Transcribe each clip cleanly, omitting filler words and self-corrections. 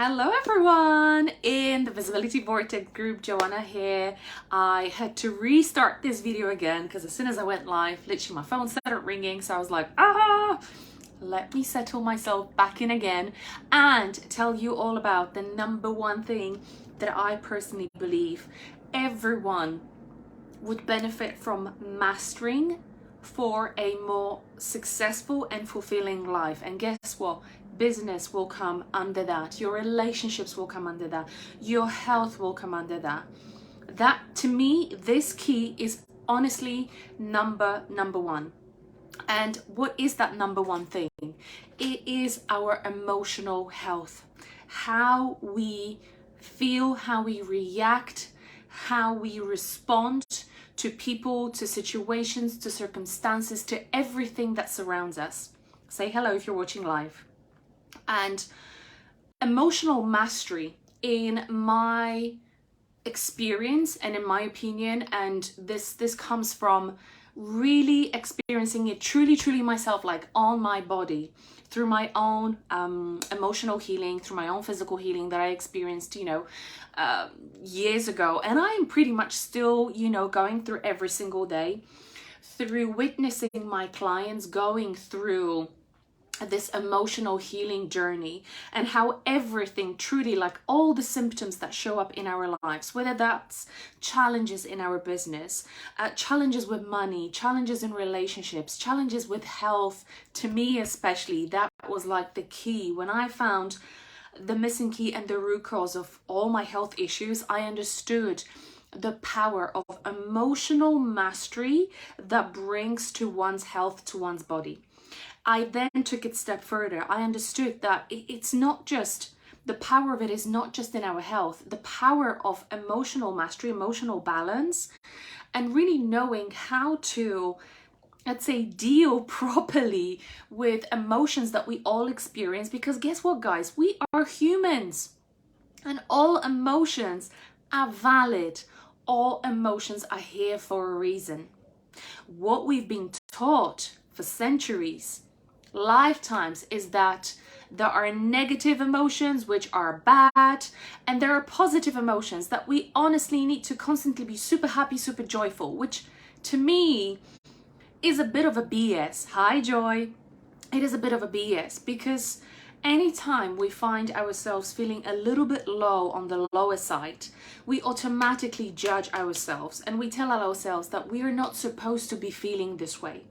Hello everyone in the Visibility Vortex group. Joanna here. I had to restart this video again because as soon as I went live, literally my phone started ringing. So I was like, let me settle myself back in again and tell you all about the number one thing that I personally believe everyone would benefit from mastering for a more successful and fulfilling life. And guess what? Business will come under that. Your relationships will come under that. Your health will come under that. That, to me, this key is honestly number one. And what is that number one thing? It is our emotional health. How we feel, how we react, how we respond to people, to situations, to circumstances, to everything that surrounds us. Say hello if you're watching live. And emotional mastery, in my experience and in my opinion, and this comes from really experiencing it truly myself, like on my body, through my own emotional healing, through my own physical healing that I experienced, years ago. And I am pretty much still, going through every single day, through witnessing my clients going through this emotional healing journey, and how everything truly, like all the symptoms that show up in our lives, whether that's challenges in our business, challenges with money, challenges in relationships, challenges with health, to me especially, that was like the key. When I found the missing key and the root cause of all my health issues, I understood the power of emotional mastery that brings to one's health, to one's body. I then took it a step further. I understood that it's not just, the power of it is not just in our health, the power of emotional mastery, emotional balance, and really knowing how to, let's say, deal properly with emotions that we all experience. Because guess what, guys? We are humans and all emotions are valid. All emotions are here for a reason. What we've been taught for centuries, lifetimes, is that there are negative emotions which are bad, and there are positive emotions that we honestly need to constantly be super happy, super joyful, which to me is a bit of a BS. Hi, Joy. It is a bit of a BS, because anytime we find ourselves feeling a little bit low, on the lower side, we automatically judge ourselves and we tell ourselves that we are not supposed to be feeling this way,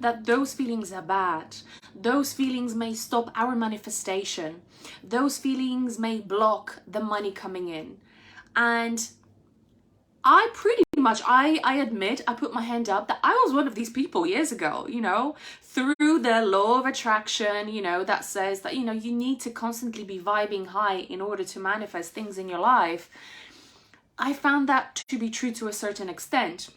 that those feelings are bad, those feelings may stop our manifestation, those feelings may block the money coming in. And I pretty much, I admit, I put my hand up that I was one of these people years ago, through the law of attraction, that says that, you need to constantly be vibing high in order to manifest things in your life. I found that to be true to a certain extent,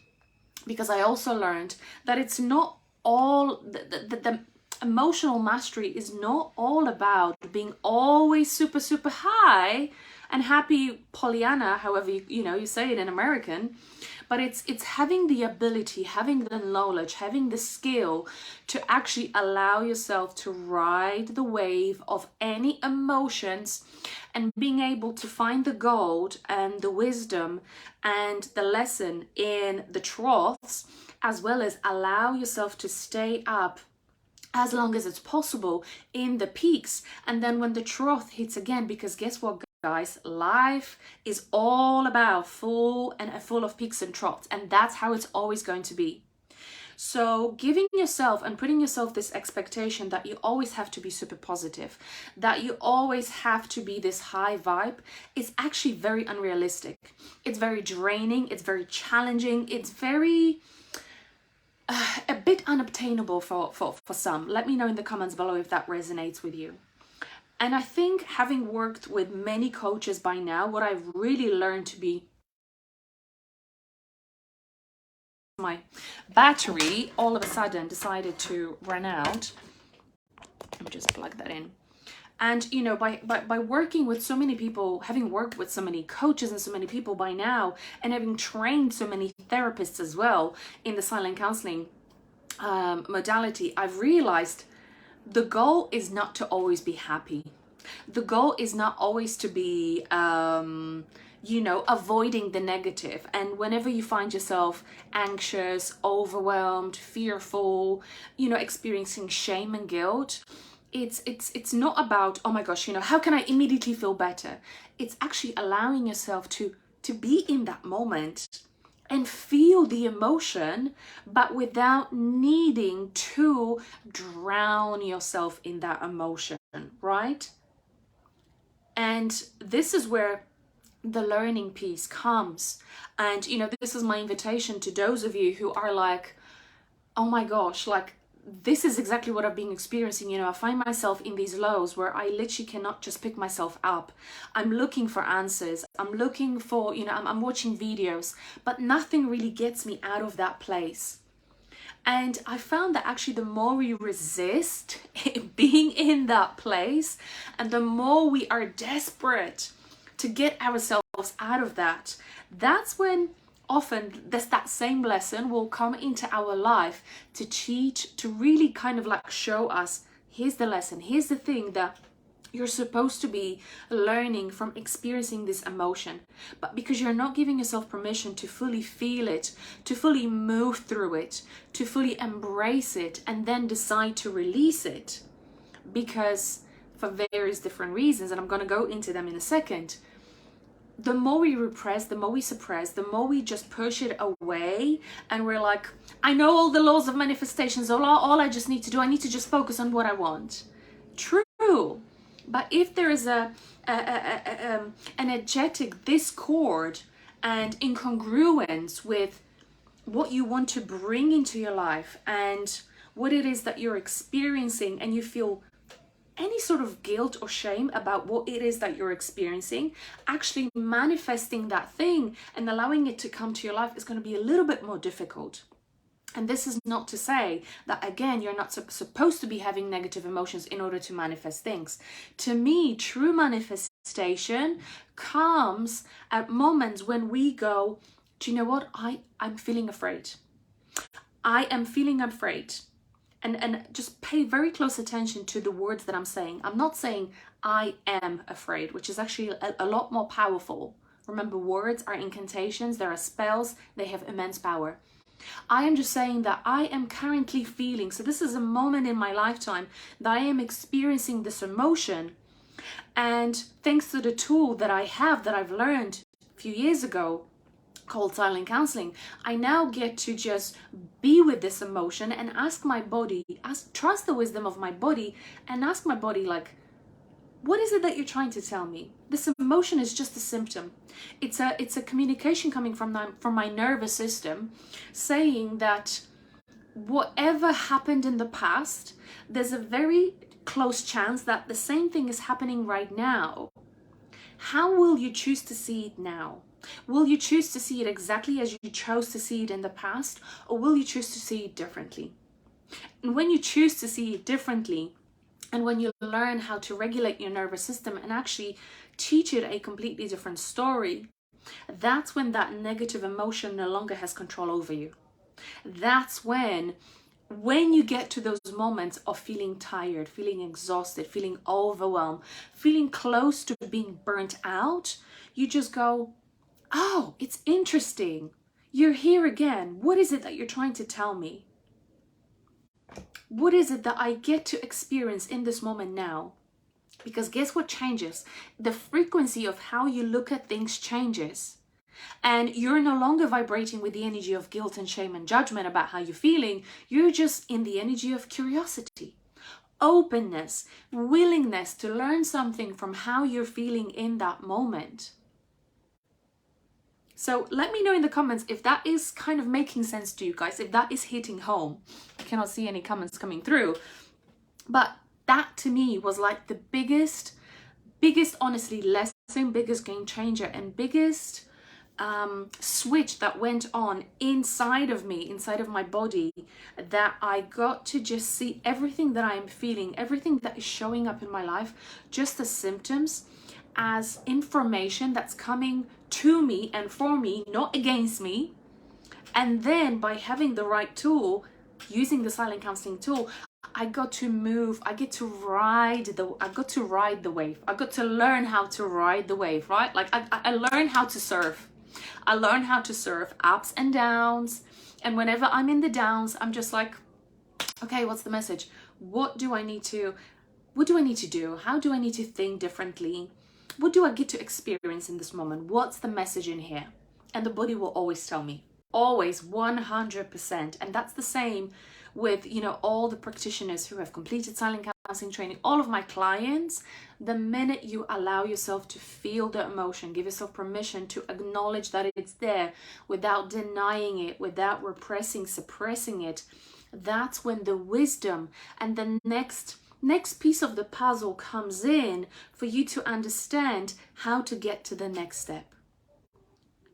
because I also learned that it's not all, the emotional mastery is not all about being always super high and happy Pollyanna, however you say it in American, but it's having the ability, having the knowledge, having the skill to actually allow yourself to ride the wave of any emotions, and being able to find the gold and the wisdom and the lesson in the troughs, as well as allow yourself to stay up as long as it's possible in the peaks. And then when the trough hits again, because guess what, guys, life is all about full of peaks and troughs, and that's how it's always going to be. So giving yourself and putting yourself this expectation that you always have to be super positive, that you always have to be this high vibe, is actually very unrealistic. It's very draining, it's very challenging, it's very a bit unobtainable for some. Let me know in the comments below if that resonates with you. And I think, having worked with many coaches by now, what I've really learned to be, my battery all of a sudden decided to run out. Let me just plug that in. And by working with so many people, having worked with so many coaches and so many people by now, and having trained so many therapists as well in the silent counseling modality, I've realized the goal is not to always be happy. The goal is not always to be, you know, avoiding the negative. And whenever you find yourself anxious, overwhelmed, fearful, you know, experiencing shame and guilt, it's not about, oh my gosh, you know, how can I immediately feel better? It's actually allowing yourself to be in that moment and feel the emotion, but without needing to drown yourself in that emotion, right? And this is where the learning piece comes. And, you know, this is my invitation to those of you who are like, oh my gosh, like, this is exactly what I've been experiencing. You know, I find myself in these lows where I literally cannot just pick myself up. I'm looking for answers. I'm looking for, you know, I'm watching videos, but nothing really gets me out of that place. And I found that actually the more we resist being in that place, and the more we are desperate to get ourselves out of that, that's when often that same lesson will come into our life to teach, to really kind of like show us, here's the lesson, here's the thing that you're supposed to be learning from experiencing this emotion. But because you're not giving yourself permission to fully feel it, to fully move through it, to fully embrace it, and then decide to release it, because for various different reasons, and I'm going to go into them in a second, the more we repress, the more we suppress, the more we just push it away, and we're like, I know all the laws of manifestations, all I just need to do, I need to just focus on what I want. True. But if there is an energetic discord and incongruence with what you want to bring into your life and what it is that you're experiencing, and you feel any sort of guilt or shame about what it is that you're experiencing, actually manifesting that thing and allowing it to come to your life is going to be a little bit more difficult. And this is not to say that, again, you're not supposed to be having negative emotions in order to manifest things. To me, true manifestation comes at moments when we go, do you know what? I'm feeling afraid. I am feeling afraid. And just pay very close attention to the words that I'm saying. I'm not saying I am afraid, which is actually a lot more powerful. Remember, words are incantations, there are spells, they have immense power. I am just saying that I am currently feeling, so this is a moment in my lifetime that I am experiencing this emotion. And thanks to the tool that I have, that I've learned a few years ago, called silent counseling, I now get to just be with this emotion and ask my body, trust the wisdom of my body, and ask my body, like, what is it that you're trying to tell me? This emotion is just a symptom. It's a communication coming from my nervous system saying that whatever happened in the past, there's a very close chance that the same thing is happening right now. How will you choose to see it now? Will you choose to see it exactly as you chose to see it in the past, or will you choose to see it differently? And when you choose to see it differently, and when you learn how to regulate your nervous system and actually teach it a completely different story, that's when that negative emotion no longer has control over you. That's when you get to those moments of feeling tired, feeling exhausted, feeling overwhelmed, feeling close to being burnt out, you just go, oh, it's interesting. You're here again. What is it that you're trying to tell me? What is it that I get to experience in this moment now? Because guess what changes? The frequency of how you look at things changes. And you're no longer vibrating with the energy of guilt and shame and judgment about how you're feeling. You're just in the energy of curiosity, openness, willingness to learn something from how you're feeling in that moment. So let me know in the comments if that is kind of making sense to you guys, if that is hitting home. I cannot see any comments coming through. But that to me was like the biggest honestly lesson, biggest game changer, and biggest switch that went on inside of me, inside of my body, that I got to just see everything that I am feeling, everything that is showing up in my life, just as symptoms, as information that's coming to me and for me, not against me. And then by having the right tool, using the silent counseling tool, I got to move. I got to ride the wave. I got to learn how to ride the wave, right? Like I learned how to surf. I learned how to surf ups and downs. And whenever I'm in the downs, I'm just like, okay, what's the message? What do I need to do? How do I need to think differently? What do I get to experience in this moment? What's the message in here? And the body will always tell me, always, 100%. And that's the same with, you know, all the practitioners who have completed silent counseling training, all of my clients. The minute you allow yourself to feel the emotion, give yourself permission to acknowledge that it's there without denying it, without repressing, suppressing it, that's when the wisdom and the next piece of the puzzle comes in for you to understand how to get to the next step.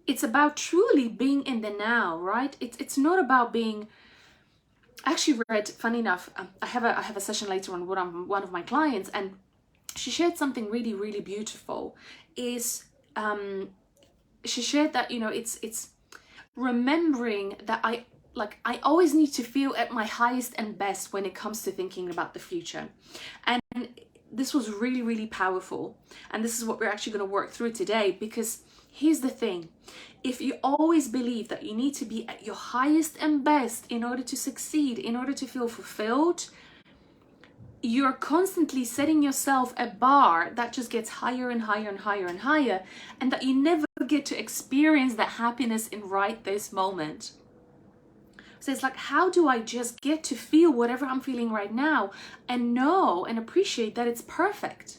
It's about truly being in the now, right? It's not about being. I actually read, funny enough, I have a session later on with one of my clients, and she shared something really, really beautiful. She shared that, you know, it's remembering that I always need to feel at my highest and best when it comes to thinking about the future. And this was really, really powerful. And this is what we're actually going to work through today, because here's the thing. If you always believe that you need to be at your highest and best in order to succeed, in order to feel fulfilled, you're constantly setting yourself a bar that just gets higher and higher and higher and higher, and that you never get to experience that happiness in right this moment. So it's like, how do I just get to feel whatever I'm feeling right now and know and appreciate that it's perfect?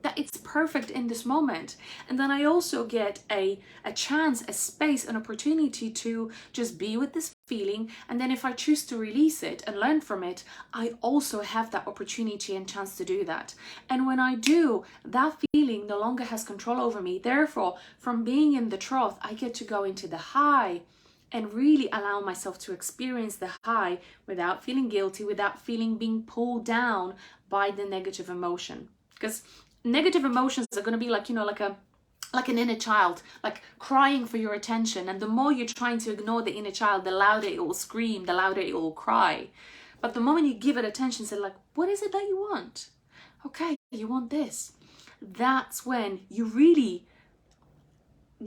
That it's perfect in this moment. And then I also get a chance, a space, an opportunity to just be with this feeling. And then if I choose to release it and learn from it, I also have that opportunity and chance to do that. And when I do, that feeling no longer has control over me. Therefore, from being in the trough, I get to go into the high and really allow myself to experience the high without feeling guilty, without feeling being pulled down by the negative emotion. Because negative emotions are going to be like, you know, like an inner child, like crying for your attention. And the more you're trying to ignore the inner child, the louder it will scream, the louder it will cry. But the moment you give it attention, say like, what is it that you want? Okay, you want this. That's when you really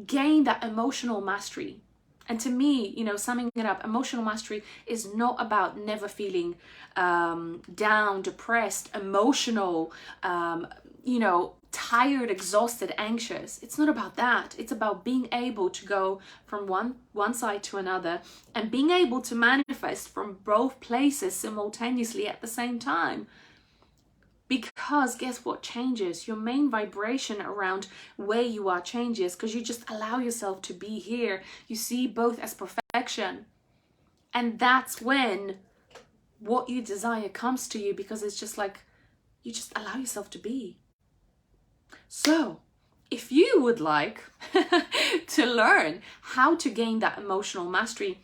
gain that emotional mastery. And to me, you know, summing it up, emotional mastery is not about never feeling down, depressed, emotional, you know, tired, exhausted, anxious. It's not about that. It's about being able to go from one side to another and being able to manifest from both places simultaneously at the same time. Because guess what changes? Your main vibration around where you are changes, because you just allow yourself to be here. You see both as perfection. And that's when what you desire comes to you, because it's just like you just allow yourself to be. So if you would like to learn how to gain that emotional mastery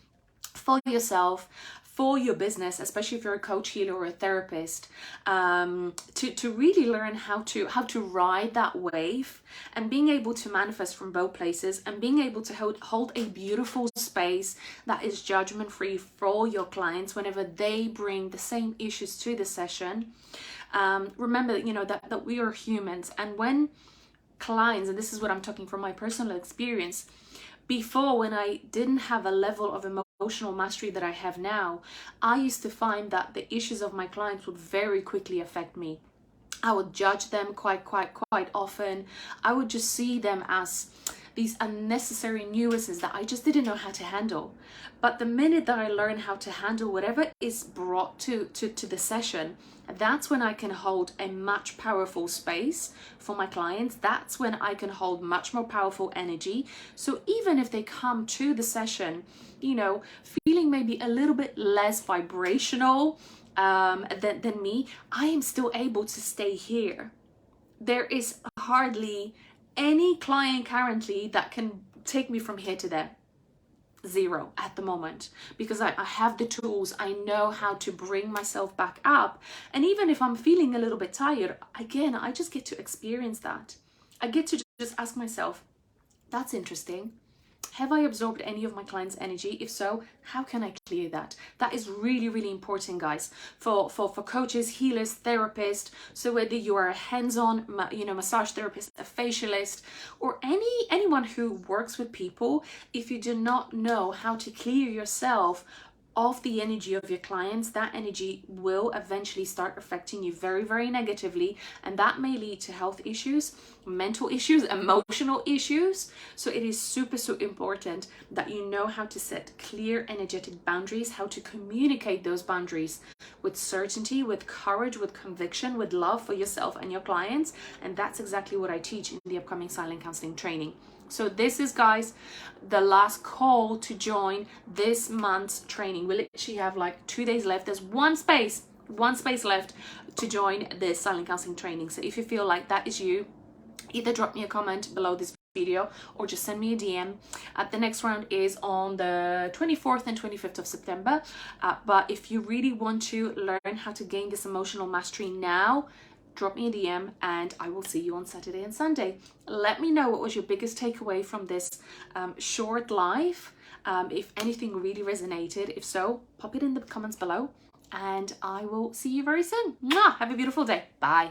for yourself, for your business, especially if you're a coach, healer, or a therapist, to really learn how to ride that wave and being able to manifest from both places and being able to hold a beautiful space that is judgment free for your clients whenever they bring the same issues to the session. Remember that, you know, that we are humans, and when clients, and this is what I'm talking from my personal experience, before, when I didn't have a level of emotional mastery that I have now, I used to find that the issues of my clients would very quickly affect me. I would judge them quite often. I would just see them as these unnecessary nuances that I just didn't know how to handle. But the minute that I learn how to handle whatever is brought to the session, that's when I can hold a much powerful space for my clients. That's when I can hold much more powerful energy. So even if they come to the session, you know, feeling maybe a little bit less vibrational than me, I am still able to stay here. There is hardly any client currently that can take me from here to there. Zero at the moment, because I have the tools. I know how to bring myself back up. And even if I'm feeling a little bit tired, again, I just get to experience that. I get to just ask myself, that's interesting. Have I absorbed any of my clients' energy? If so, how can I clear that? That is really, really important, guys, for coaches, healers, therapists. So whether you are a hands-on, massage therapist, a facialist, or anyone who works with people, if you do not know how to clear yourself of the energy of your clients, that energy will eventually start affecting you very, very negatively, and that may lead to health issues, mental issues, emotional issues. So it is super, super important that you know how to set clear energetic boundaries, how to communicate those boundaries with certainty, with courage, with conviction, with love for yourself and your clients. And that's exactly what I teach in the upcoming silent counseling training. So this is, guys, the last call to join this month's training. We literally have like 2 days left. There's one space left to join this silent counseling training. So if you feel like that is you, either drop me a comment below this video or just send me a DM. The next round is on the 24th and 25th of September. But if you really want to learn how to gain this emotional mastery now, drop me a DM and I will see you on Saturday and Sunday. Let me know what was your biggest takeaway from this short live. If anything really resonated. If so, pop it in the comments below and I will see you very soon. Mwah! Have a beautiful day. Bye.